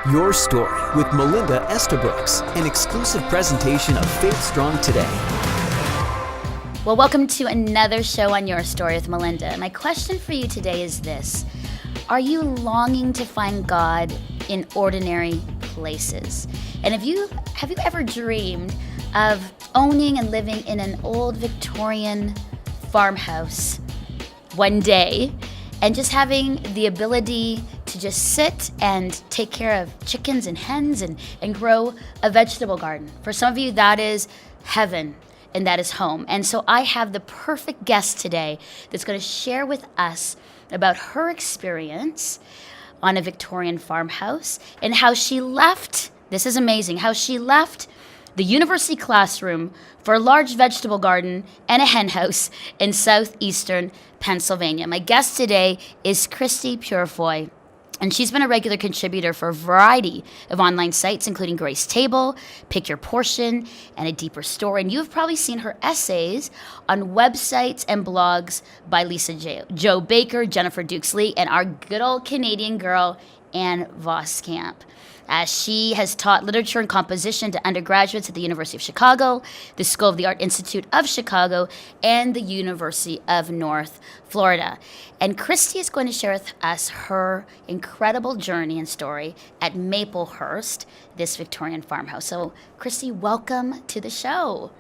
Your Story with Melinda Estabrooks, an exclusive presentation of Faith Strong Today. Well, welcome to another show on Your Story with Melinda. My question for you today is this. Are you longing to find God in ordinary places? And have you ever dreamed of owning and living in an old Victorian farmhouse one day and just having the ability to just sit and take care of chickens and hens and grow a vegetable garden? For some of you, that is heaven and that is home. And so I have the perfect guest today that's going to share with us about her experience on a Victorian farmhouse and how she left, this is amazing, how she left the university classroom for a large vegetable garden and a hen house in southeastern Pennsylvania. My guest today is Christie Purifoy, and she's been a regular contributor for a variety of online sites, including Grace Table, Pick Your Portion, and A Deeper Story. And you've probably seen her essays on websites and blogs by Lisa Joe Baker, Jennifer Dukes-Lee, and our good old Canadian girl, Anne Voskamp. She has taught literature and composition to undergraduates at the University of Chicago, the School of the Art Institute of Chicago, and the University of North Florida. And Christie is going to share with us her incredible journey and story at Maplehurst, this Victorian farmhouse. So, Christie, welcome to the show.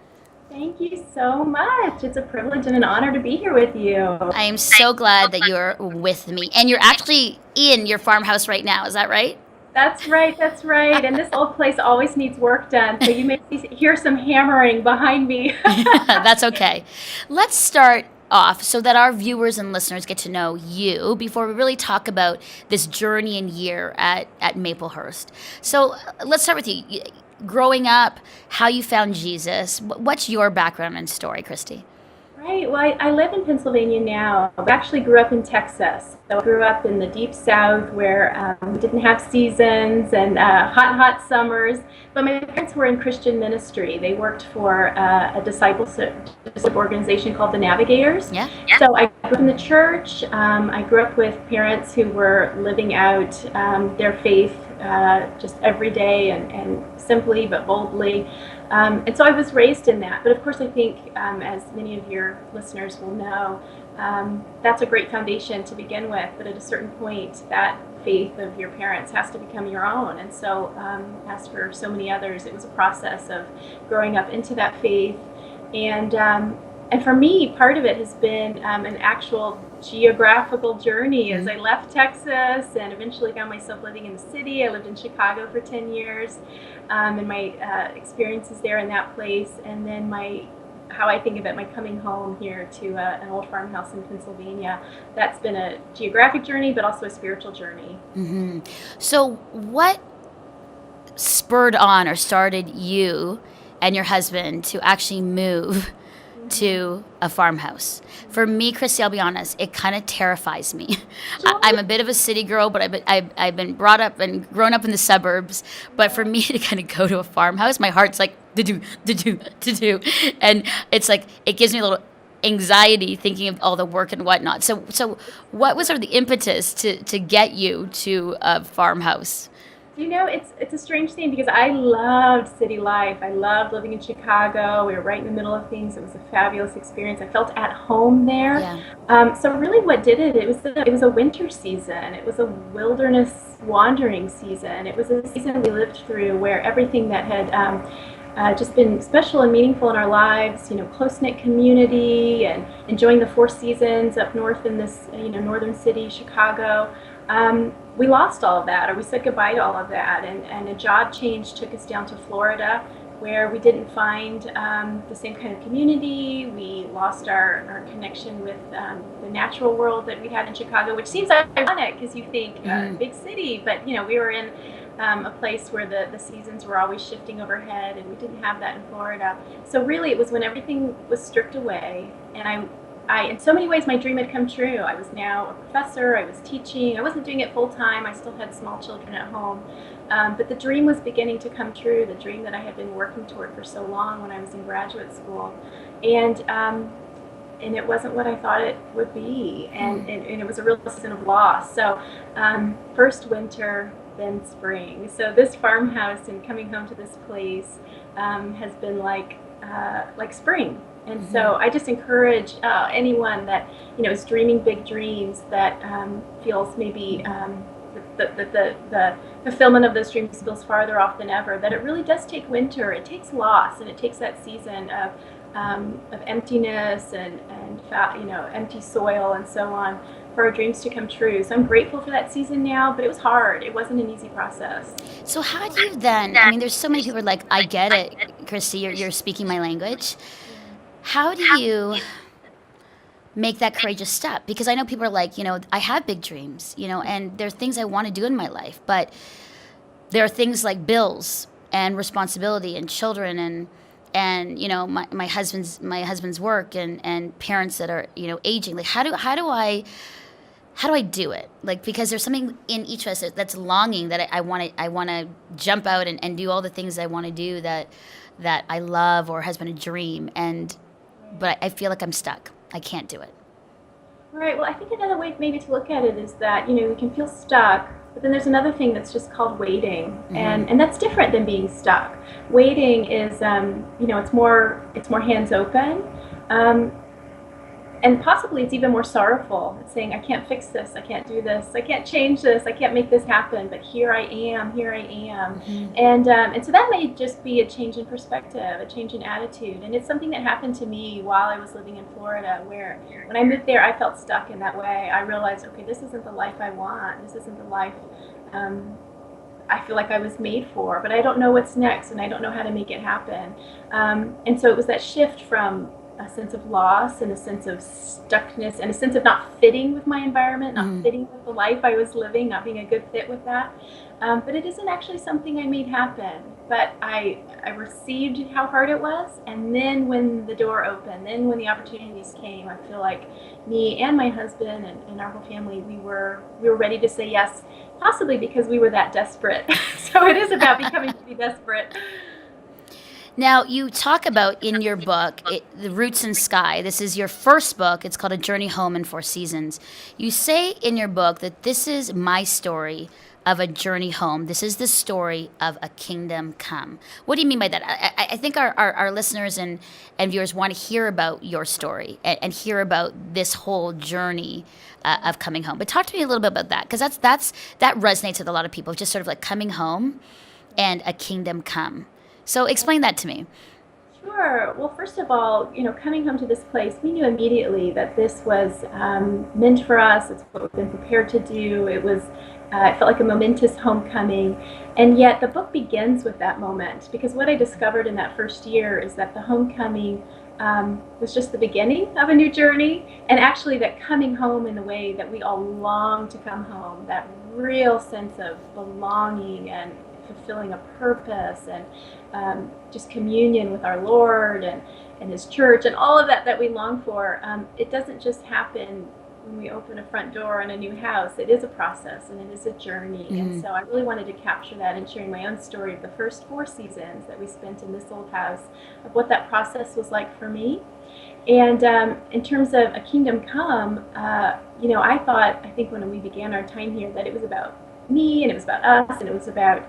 Thank you so much. It's a privilege and an honor to be here with you. I am so glad that you're with me. And you're actually in your farmhouse right now, is that right? That's right. And this old place always needs work done, so you may hear some hammering behind me. That's okay. Let's start off so that our viewers and listeners get to know you before we really talk about this journey and year at Maplehurst. So let's start with you. Growing up, how you found Jesus. What's your background and story, Christie? Right. Well, I live in Pennsylvania now. I actually grew up in Texas. So I grew up in the deep south where we didn't have seasons and hot summers. But my parents were in Christian ministry. They worked for a discipleship organization called the Navigators. Yeah. So I grew up in the church. I grew up with parents who were living out their faith just every day and simply but boldly. And so I was raised in that. But of course, I think, as many of your listeners will know, that's a great foundation to begin with. But at a certain point, that faith of your parents has to become your own. And so, as for so many others, it was a process of growing up into that faith. And for me, part of it has been an actual geographical journey as I left Texas and eventually found myself living in the city. I lived in Chicago for 10 years, and my experiences there in that place, and then how I think of it, my coming home here to an old farmhouse in Pennsylvania. That's been a geographic journey, but also a spiritual journey. Mm-hmm. So what spurred on or started you and your husband to actually move to a farmhouse? For me, Christie, I'll be honest, it kind of terrifies me. I'm a bit of a city girl, but I've been brought up and grown up in the suburbs. But for me to kind of go to a farmhouse, my heart's like, to do. And it's like, it gives me a little anxiety thinking of all the work and whatnot. So what was sort of the impetus to get you to a farmhouse? You know, it's a strange thing because I loved city life. I loved living in Chicago. We were right in the middle of things. It was a fabulous experience. I felt at home there. Yeah. So really what did it was a winter season. It was a wilderness wandering season. It was a season we lived through where everything that had just been special and meaningful in our lives, close-knit community and enjoying the four seasons up north in this, northern city, Chicago. We lost all of that, or we said goodbye to all of that, and a job change took us down to Florida, where we didn't find the same kind of community. We lost our connection with the natural world that we had in Chicago, which seems ironic because you think big city, but we were in a place where the seasons were always shifting overhead, and we didn't have that in Florida. So really, it was when everything was stripped away, and I in so many ways, my dream had come true. I was now a professor. I was teaching. I wasn't doing it full time. I still had small children at home. But the dream was beginning to come true, the dream that I had been working toward for so long when I was in graduate school. And it wasn't what I thought it would be. And it was a real season of loss. So first winter, then spring. So this farmhouse and coming home to this place has been like spring. And so I just encourage anyone that is dreaming big dreams, that feels maybe the fulfillment of those dreams feels farther off than ever, that it really does take winter. It takes loss, and it takes that season of emptiness and empty soil and so on for our dreams to come true. So I'm grateful for that season now, but it was hard. It wasn't an easy process. So how do you then, I mean, there's so many people who are like, I get it, Christy, you're speaking my language. How do you make that courageous step? Because I know people are like, I have big dreams, and there are things I want to do in my life, but there are things like bills and responsibility and children and my husband's work and parents that are aging. Like how do I do it? Like, because there's something in each of us that's longing, that I want to jump out and do all the things I want to do that I love or has been a dream, but I feel like I'm stuck. I can't do it. Right. Well, I think another way maybe to look at it is that we can feel stuck, but then there's another thing that's just called waiting, and that's different than being stuck. Waiting is it's more hands open. And possibly it's even more sorrowful. It's saying, I can't fix this, I can't do this, I can't change this, I can't make this happen, but here I am. And so that may just be a change in perspective, a change in attitude. And it's something that happened to me while I was living in Florida, where when I moved there, I felt stuck in that way. I realized, okay, this isn't the life I want. This isn't the life I feel like I was made for, but I don't know what's next, and I don't know how to make it happen. And so it was that shift from a sense of loss and a sense of stuckness and a sense of not fitting with my environment, not fitting with the life I was living, not being a good fit with that. But it isn't actually something I made happen. But I received how hard it was, and then when the door opened, then when the opportunities came, I feel like me and my husband and our whole family, we were ready to say yes, possibly because we were that desperate. So it is about becoming to be desperate. Now, you talk about in your book, The Roots and Sky. This is your first book. It's called A Journey Home in 4 Seasons. You say in your book that this is my story of a journey home. This is the story of a kingdom come. What do you mean by that? I think our listeners and viewers want to hear about your story and hear about this whole journey of coming home. But talk to me a little bit about that, because that resonates with a lot of people, just sort of like coming home and a kingdom come. So explain that to me. Sure. Well, first of all, coming home to this place, we knew immediately that this was meant for us. It's what we've been prepared to do. It felt like a momentous homecoming. And yet the book begins with that moment, because what I discovered in that first year is that the homecoming was just the beginning of a new journey, and actually that coming home in the way that we all long to come home, that real sense of belonging and fulfilling a purpose and just communion with our Lord and His church and all of that we long for. It doesn't just happen when we open a front door in a new house. It is a process, and it is a journey. And so I really wanted to capture that in sharing my own story of the first 4 seasons that we spent in this old house, of what that process was like for me. And in terms of a kingdom come, I think when we began our time here that it was about me, and it was about us, and it was about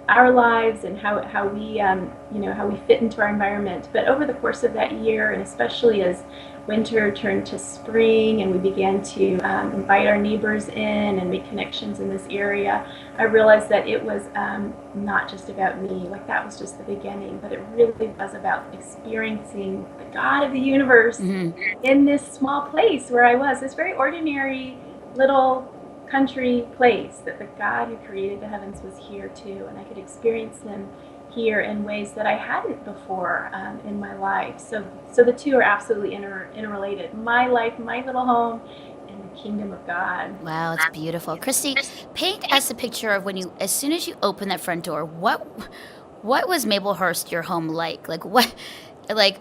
our lives and how we fit into our environment. But over the course of that year, and especially as winter turned to spring and we began to invite our neighbors in and make connections in this area, I realized that it was not just about me. Like, that was just the beginning, but it really was about experiencing the God of the universe in this small place where I was, this very ordinary little country place, that the God who created the heavens was here too, and I could experience Him here in ways that I hadn't before in my life. So the two are absolutely interrelated. My life, my little home, and the kingdom of God. Wow, it's beautiful. Christy, paint us a picture of as soon as you open that front door, what was Maplehurst, your home, like?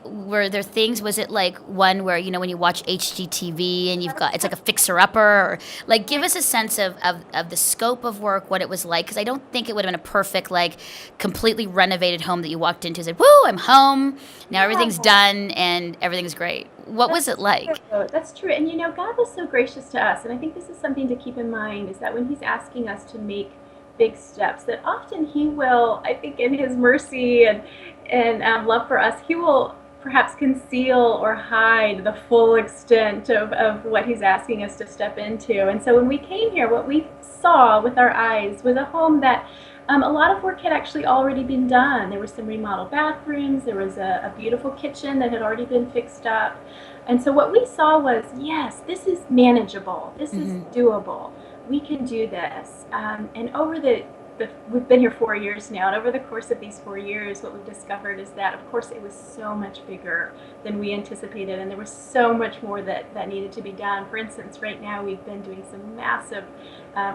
Were there things, was it like one where, when you watch HGTV and it's like a fixer-upper, or like, give us a sense of the scope of work, what it was like, because I don't think it would have been a perfect, like, completely renovated home that you walked into and said, woo, I'm home, now everything's done and everything's great. What was it like? That's true. And God was so gracious to us, and I think this is something to keep in mind, is that when He's asking us to make big steps that often he will, I think, in his mercy and love for us, he will perhaps conceal or hide the full extent of what he's asking us to step into. And so when we came here, what we saw with our eyes was a home that a lot of work had actually already been done. There were some remodeled bathrooms, there was a beautiful kitchen that had already been fixed up. And so what we saw was, yes, this is manageable, this is doable, we can do this. And over we've been here 4 years now, and over the course of these 4 years, what we've discovered is that, of course, it was so much bigger than we anticipated, and there was so much more that needed to be done. For instance, right now we've been doing some massive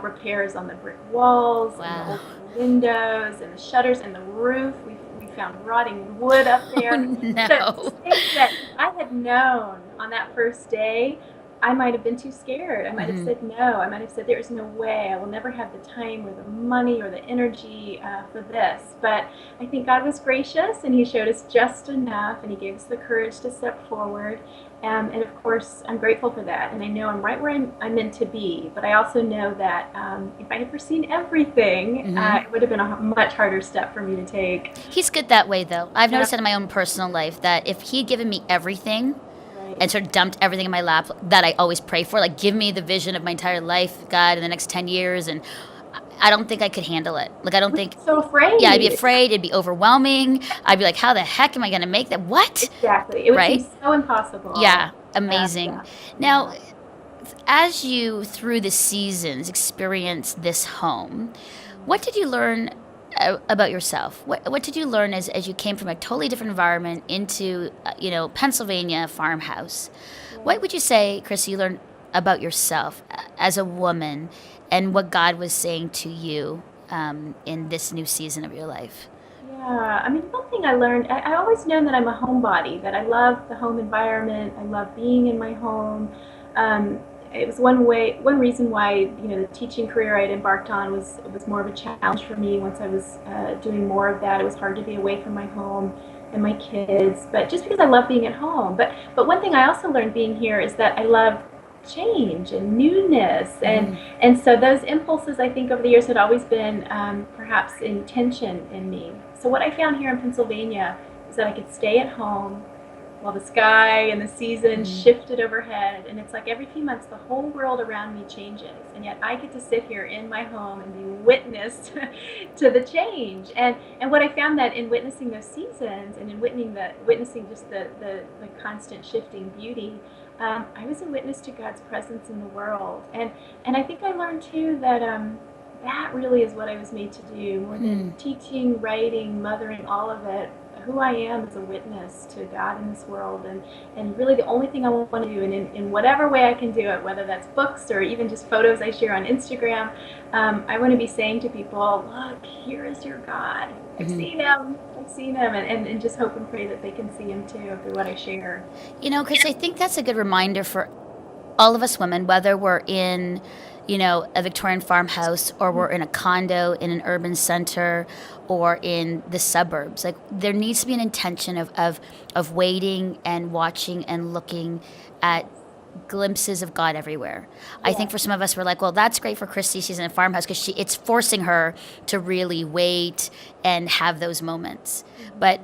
repairs on the brick walls, and the old windows, and the shutters, and the roof. We found rotting wood up there. Oh, no. So things that I had known on that first day, I might have been too scared. I might have said no. I might have said, there is no way. I will never have the time or the money or the energy for this. But I think God was gracious, and he showed us just enough, and he gave us the courage to step forward. And of course, I'm grateful for that. And I know I'm right where I'm meant to be. But I also know that if I had foreseen everything, it would have been a much harder step for me to take. He's good that way, though. I've noticed that in my own personal life, that if he'd given me everything, and sort of dumped everything in my lap that I always pray for, like, give me the vision of my entire life, God, in the next 10 years, and I don't think I could handle it. Like, I don't think... So afraid. Yeah, I'd be afraid. It'd be overwhelming. I'd be like, how the heck am I going to make that? What? Exactly. It would be so impossible. Yeah, amazing. Yeah. Now, as you, through the seasons, experienced this home, what did you learn about yourself? What did you learn as you came from a totally different environment into, Pennsylvania farmhouse? What would you say, Christie, you learned about yourself as a woman and what God was saying to you in this new season of your life? Yeah, I mean, one thing I learned, I always known that I'm a homebody, that I love the home environment, I love being in my home. It was one reason why, the teaching career I'd embarked on was more of a challenge for me. Once I was doing more of that, it was hard to be away from my home and my kids, but just because I love being at home. But one thing I also learned being here is that I love change and newness, and so those impulses, I think, over the years had always been perhaps in tension in me. So what I found here in Pennsylvania is that I could stay at home while the sky and the season shifted overhead, and it's like every few months the whole world around me changes, and yet I get to sit here in my home and be witness to the change. And what I found, that in witnessing those seasons and in witnessing just the constant shifting beauty, I was a witness to God's presence in the world. And I think I learned too that that really is what I was made to do, more than teaching, writing, mothering, all of it. Who I am is a witness to God in this world, and really the only thing I want to do, and in whatever way I can do it, whether that's books or even just photos I share on Instagram, I want to be saying to people, look, here is your God. I've seen him, and just hope and pray that they can see him too through what I share. Because I think that's a good reminder for all of us women, whether we're in a Victorian farmhouse, or we're in a condo in an urban center, or in the suburbs. Like, there needs to be an intention of waiting and watching and looking at glimpses of God everywhere. I think for some of us, we're like, well, that's great for Christie. She's in a farmhouse because it's forcing her to really wait and have those moments. But,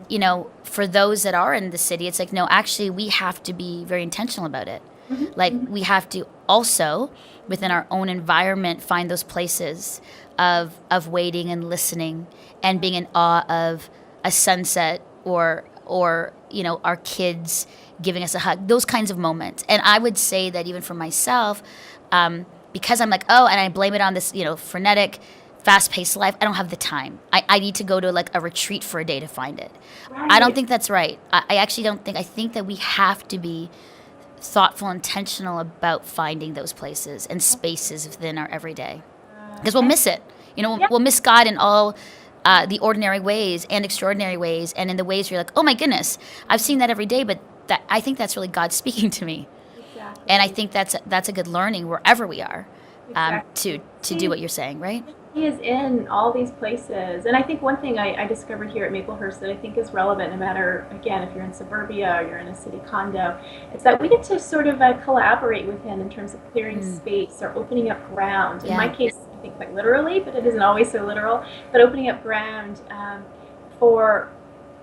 for those that are in the city, it's like, no, actually, we have to be very intentional about it. Like, we have to also, within our own environment, find those places of waiting and listening and being in awe of a sunset or our kids giving us a hug, those kinds of moments. And I would say that even for myself, because I'm like, and I blame it on this, frenetic, fast-paced life, I don't have the time. I need to go to like a retreat for a day to find it. Right. I don't think that's right. I actually don't think, I think that we have to be thoughtful, intentional about finding those places and spaces within our everyday, because we'll miss it. We'll miss God in all the ordinary ways and extraordinary ways, and in the ways where you're like, oh my goodness, I've seen that every day, but I think that's really God speaking to me. Exactly. And I think that's a good learning wherever we are, to do what you're saying, right? He is in all these places. And I think one thing I discovered here at Maplehurst that I think is relevant, no matter, again, if you're in suburbia or you're in a city condo, it's that we get to sort of collaborate with him in terms of clearing space or opening up ground. In my case, I think quite literally, but it isn't always so literal. But opening up ground for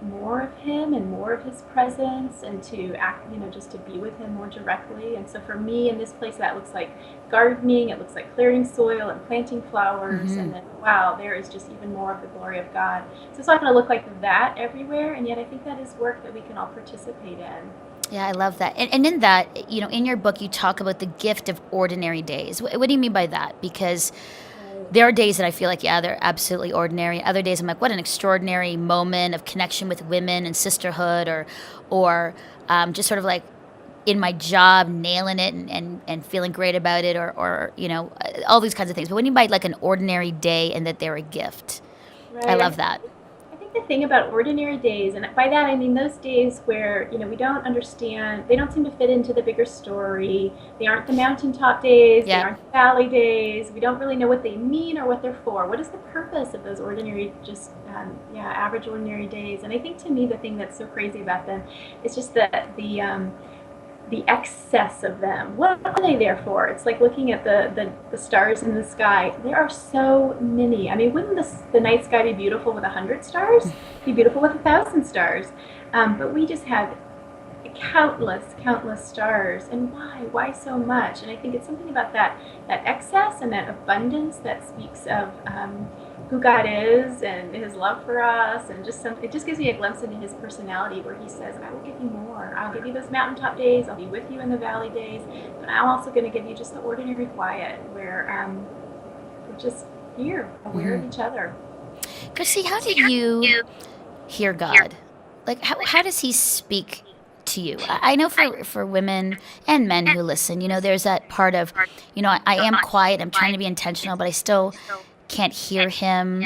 more of him and more of his presence, and to act, just to be with him more directly. And so for me in this place, that looks like gardening, it looks like clearing soil and planting flowers, and then wow, there is just even more of the glory of God. So it's not going to look like that everywhere, and yet I think that is work that we can all participate in. Yeah, I love that. And in that, in your book, you talk about the gift of ordinary days. What do you mean by that? Because there are days that I feel like, yeah, they're absolutely ordinary. Other days I'm like, what an extraordinary moment of connection with women and sisterhood, or just sort of like in my job, nailing it and feeling great about it, or all these kinds of things. But what do you mean by like an ordinary day and that they're a gift? Right. I love that. I think the thing about ordinary days, and by that I mean those days where we don't understand, they don't seem to fit into the bigger story. They aren't the mountaintop days, They aren't the valley days. We don't really know what they mean or what they're for. What is the purpose of those ordinary, just average ordinary days? And I think to me the thing that's so crazy about them is just the excess of them. What are they there for? It's like looking at the stars in the sky. There are so many. I mean, wouldn't the night sky be beautiful with 100 stars? Be beautiful with 1,000 stars. But we just have countless stars. And why? Why so much? And I think it's something about that excess and that abundance that speaks of who God is and his love for us, and it just gives me a glimpse into his personality, where he says, I will give you more. I'll give you those mountaintop days, I'll be with you in the valley days, but I'm also going to give you just the ordinary quiet where we're just here, aware of each other. Christie, how did you hear God? Like, how does he speak to you? I know for women and men who listen, there's that part of, I am quiet, I'm trying to be intentional, but I still can't hear him.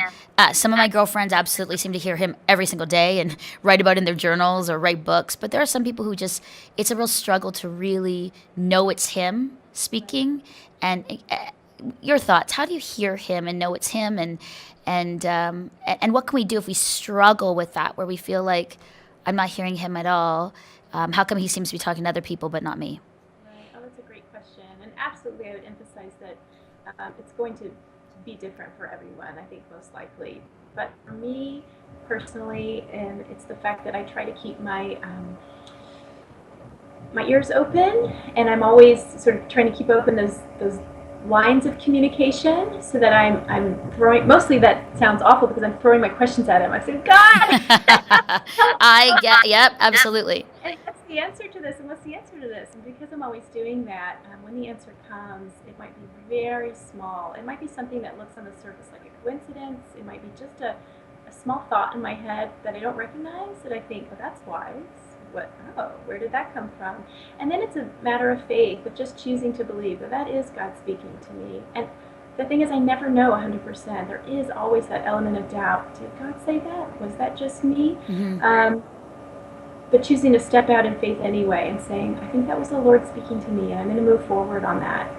Some of my girlfriends absolutely seem to hear him every single day and write about it in their journals or write books. But there are some people who it's a real struggle to really know it's him speaking. And your thoughts, how do you hear him and know it's him? And what can we do if we struggle with that, where we feel like I'm not hearing him at all? How come he seems to be talking to other people but not me? Right. Oh, that's a great question. And absolutely, I would emphasize that it's going to be different for everyone, I think, most likely. But for me personally, and it's the fact that I try to keep my ears open, and I'm always sort of trying to keep open those lines of communication, so that I'm throwing, mostly that sounds awful because I'm throwing my questions at him. I say, God! Yep, absolutely. And what's the answer to this? And what's the answer to this? And because I'm always doing that, when the answer comes, it might be very small. It might be something that looks on the surface like a coincidence. It might be just a small thought in my head that I don't recognize, that I think, oh, that's wise. Where did that come from? And then it's a matter of faith, of just choosing to believe that is God speaking to me. And the thing is, I never know 100%. There is always that element of doubt. Did God say that? Was that just me? But choosing to step out in faith anyway and saying, I think that was the Lord speaking to me, and I'm going to move forward on that.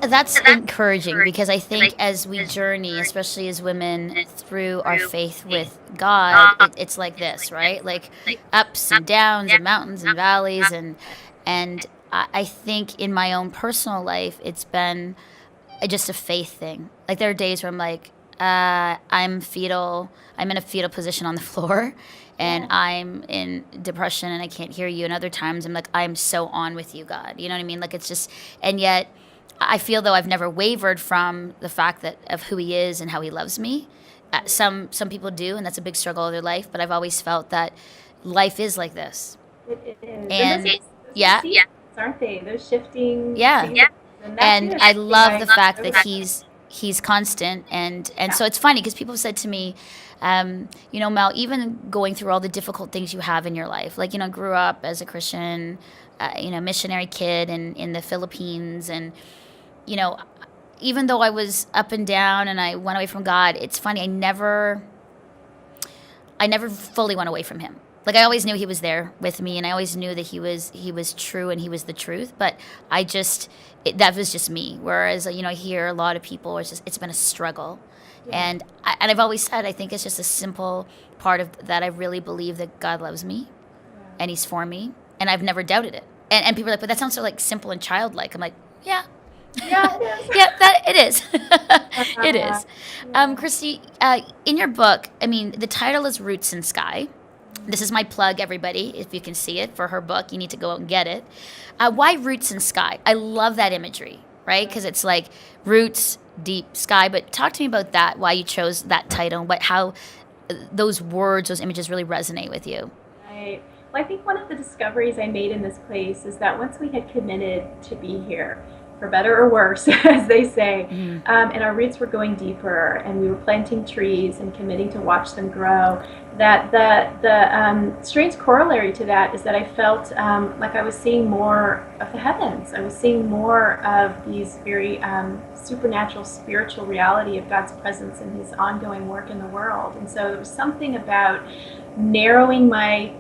That's encouraging, because I think as we journey, especially as women, through our faith with God, it's like this, right? Like ups and downs and mountains and valleys, and I think in my own personal life, it's been just a faith thing. Like there are days where I'm like, I'm in a fetal position on the floor, and I'm in depression and I can't hear you. And other times I'm like, I'm so on with you, God. You know what I mean? Like it's just, and yet I feel though I've never wavered from the fact of who he is and how he loves me. Some people do, and that's a big struggle of their life, but I've always felt that life is like this. It is. And seasons, aren't they? Those shifting seasons. And I love the fact that he's constant, and so it's funny because people have said to me, Mel, even going through all the difficult things you have in your life, like, grew up as a Christian, missionary kid in the Philippines, and, even though I was up and down and I went away from God, it's funny, I never fully went away from him. Like, I always knew he was there with me, and I always knew that he was true and he was the truth, but that was just me. Whereas, I hear a lot of people, it's been a struggle. Yeah. And I've always said, I think it's just a simple part of that. I really believe that God loves me, and he's for me, and I've never doubted it. And people are like, but that sounds so like simple and childlike. I'm like, yeah, Yeah, it is. Yeah, that it is. It Uh, is. yeah. Christy, in your book, I mean, the title is Roots and Sky. This is my plug, everybody. If you can see it for her book, you need to go out and get it. Why Roots and Sky? I love that imagery, right? Because it's like roots, deep sky. But talk to me about that. Why you chose that title? But how those words, those images really resonate with you. Right. Well, I think one of the discoveries I made in this place is that once we had committed to be here, for better or worse, as they say, and our roots were going deeper, and we were planting trees and committing to watch them grow, that the strange corollary to that is that I felt like I was seeing more of the heavens. I was seeing more of these very supernatural, spiritual reality of God's presence and His ongoing work in the world. And so there was something about narrowing my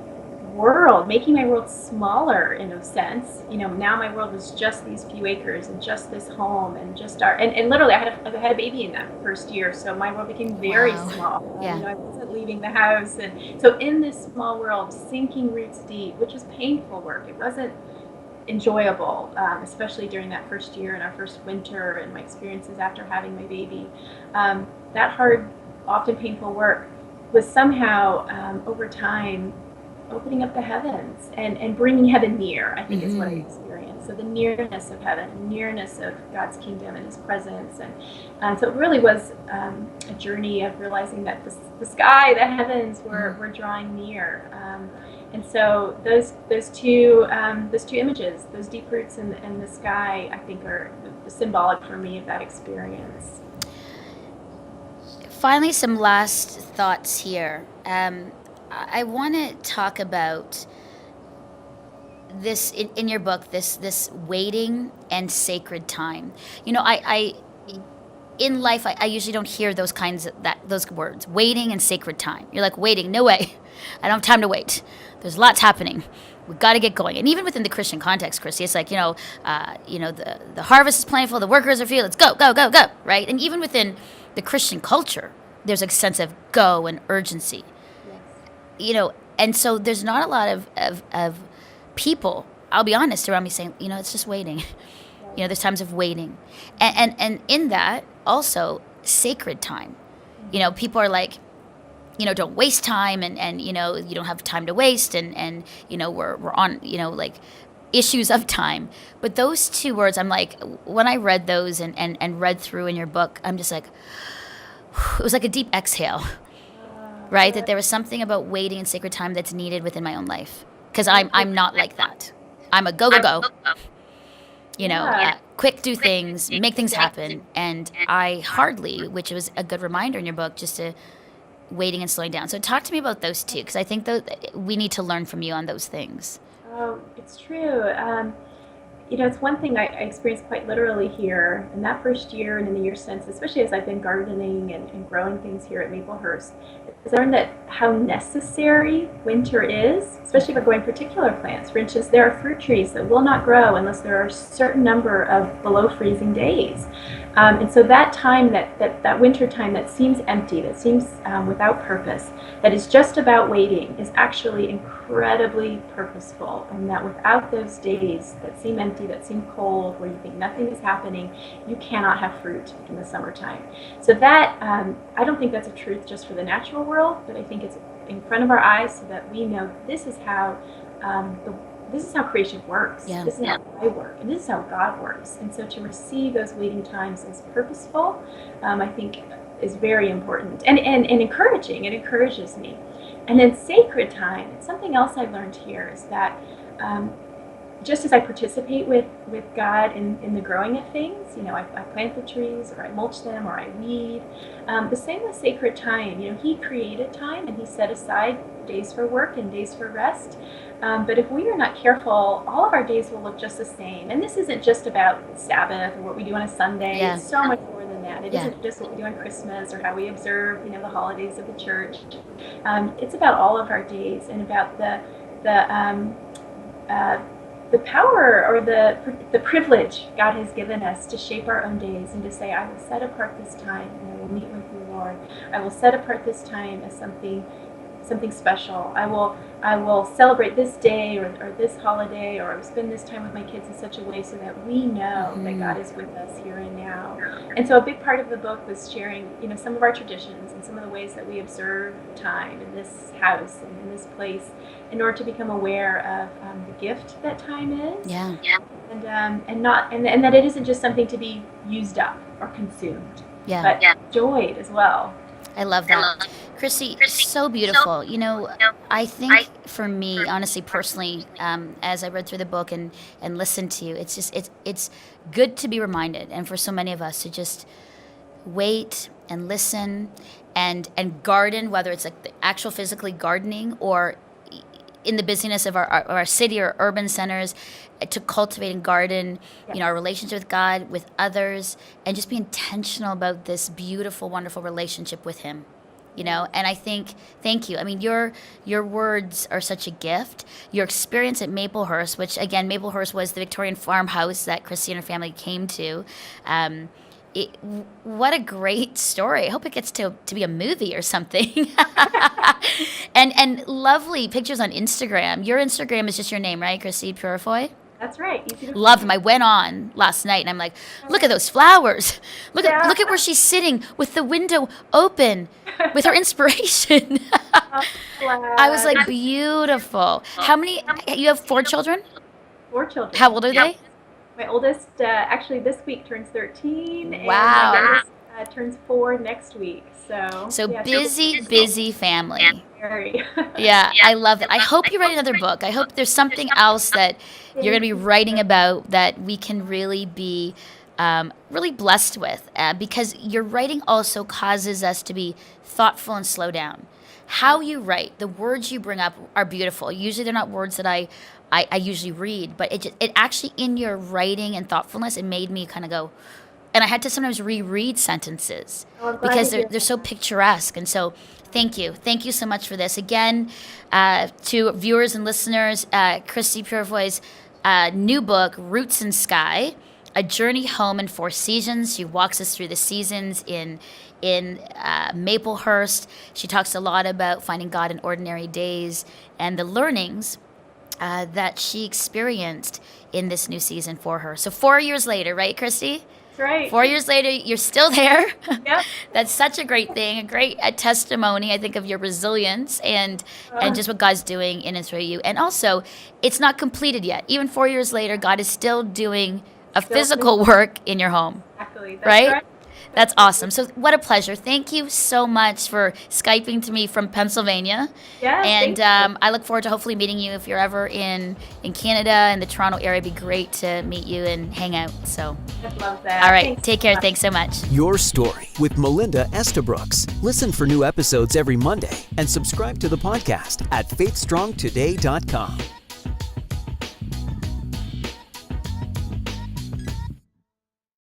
world, making my world smaller in a sense. Now my world was just these few acres and just this home and just and literally I had a baby in that first year, so my world became very small. Yeah. I wasn't leaving the house, and so in this small world, sinking roots deep, which was painful work. It wasn't enjoyable, especially during that first year and our first winter and my experiences after having my baby. That hard, often painful work was somehow over time opening up the heavens and bringing heaven near, I think is what I experienced. So the nearness of heaven, the nearness of God's kingdom and His presence. And so it really was a journey of realizing that the sky, the heavens were drawing near. And so those two images, those deep roots and the sky, I think are symbolic for me of that experience. Finally, some last thoughts here. I want to talk about this in your book. This waiting and sacred time. I in life I usually don't hear those those words, waiting and sacred time. You're like, waiting? No way. I don't have time to wait. There's lots happening. We've got to get going. And even within the Christian context, Christy, it's like the harvest is plentiful, the workers are few. Let's go, go, go, go. Right? And even within the Christian culture, there's a sense of go and urgency. And so there's not a lot of people, I'll be honest, around me saying, it's just waiting. There's times of waiting. And in that, also, sacred time. People are like, don't waste time and you don't have time to waste and we're on, like issues of time. But those two words, I'm like, when I read those and read through in your book, I'm just like, it was like a deep exhale. Right, that there was something about waiting and sacred time that's needed within my own life, because I'm not like that. I'm a go go go, quick do things, make things happen, and I hardly, which was a good reminder in your book, just to waiting and slowing down. So talk to me about those two, because I think that we need to learn from you on those things. Oh, it's true. It's one thing I experienced quite literally here in that first year and in the years since, especially as I've been gardening and growing things here at Maplehurst, is I learned that how necessary winter is, especially for growing particular plants. For instance, there are fruit trees that will not grow unless there are a certain number of below freezing days. And so that time, that winter time that seems empty, that seems without purpose, that is just about waiting, is actually incredibly purposeful. And that without those days that seem empty, that seem cold, where you think nothing is happening, you cannot have fruit in the summertime. So that, I don't think that's a truth just for the natural world, but I think it's in front of our eyes so that we know this is how creation works. Yeah. This is how I work, and this is how God works. And so to receive those waiting times as purposeful, I think is very important and encouraging. It encourages me. And then sacred time, it's something else I've learned here, is that just as I participate with God in the growing of things, I plant the trees, or I mulch them, or I weed. The same with sacred time. He created time, and He set aside days for work and days for rest. But if we are not careful, all of our days will look just the same. And this isn't just about Sabbath or what we do on a Sunday. Yeah. It's so much more than that. It isn't just what we do on Christmas or how we observe, the holidays of the church. It's about all of our days and about the power or the privilege God has given us to shape our own days and to say, I will set apart this time and I will meet with you, Lord. I will set apart this time as something something special. I will celebrate this day or this holiday, or spend this time with my kids in such a way so that we know that God is with us here and now. And so a big part of the book was sharing, some of our traditions and some of the ways that we observe time in this house and in this place in order to become aware of the gift that time is. Yeah. And that it isn't just something to be used up or consumed, but enjoyed as well. I love that. Christie, so beautiful. I think for me, honestly, personally, as I read through the book and listened to you, it's good to be reminded, and for so many of us to just wait and listen and garden, whether it's like the actual physically gardening or in the busyness of our city or urban centers, to cultivate and garden, our relationship with God, with others, and just be intentional about this beautiful, wonderful relationship with Him. And I think, thank you. I mean, your words are such a gift. Your experience at Maplehurst, which again, Maplehurst was the Victorian farmhouse that Christie and her family came to. What a great story. I hope it gets to be a movie or something. and lovely pictures on Instagram. Your Instagram is just your name, right? Christie Purifoy? That's right. Love them. I went on last night and I'm like, look at those flowers. Look at where she's sitting with the window open with her inspiration. I was like, beautiful. How many? You have 4 children? 4 children. How old are they? My oldest actually this week turns 13. Wow. And my youngest turns 4 next week. So busy family. Very. Yeah, I love it. I hope you write another book. I hope there's something else that you're going to be writing about that we can really be really blessed with, because your writing also causes us to be thoughtful and slow down. How you write, the words you bring up are beautiful. Usually they're not words that I usually read, but it actually, in your writing and thoughtfulness, it made me kind of go, and I had to sometimes reread sentences because they're so picturesque. And so thank you so much for this. Again, to viewers and listeners, Christie Purifoy's new book, Roots and Sky, A Journey Home in 4 Seasons. She walks us through the seasons in Maplehurst. She talks a lot about finding God in ordinary days and the learnings that she experienced in this new season for her. So 4 years later, right, Christie? That's right. 4 years later, you're still there. Yep. That's such a great thing, a great testimony, I think, of your resilience and just what God's doing in and through you. And also, it's not completed yet. Even 4 years later, God is still doing a physical work in your home. Exactly. That's right? That's awesome. So what a pleasure. Thank you so much for Skyping to me from Pennsylvania. Yeah. And I look forward to hopefully meeting you if you're ever in Canada and the Toronto area. It'd be great to meet you and hang out. So I love that. All right. Thanks Take care. Thanks so much. Your Story with Melinda Estabrooks. Listen for new episodes every Monday and subscribe to the podcast at faithstrongtoday.com.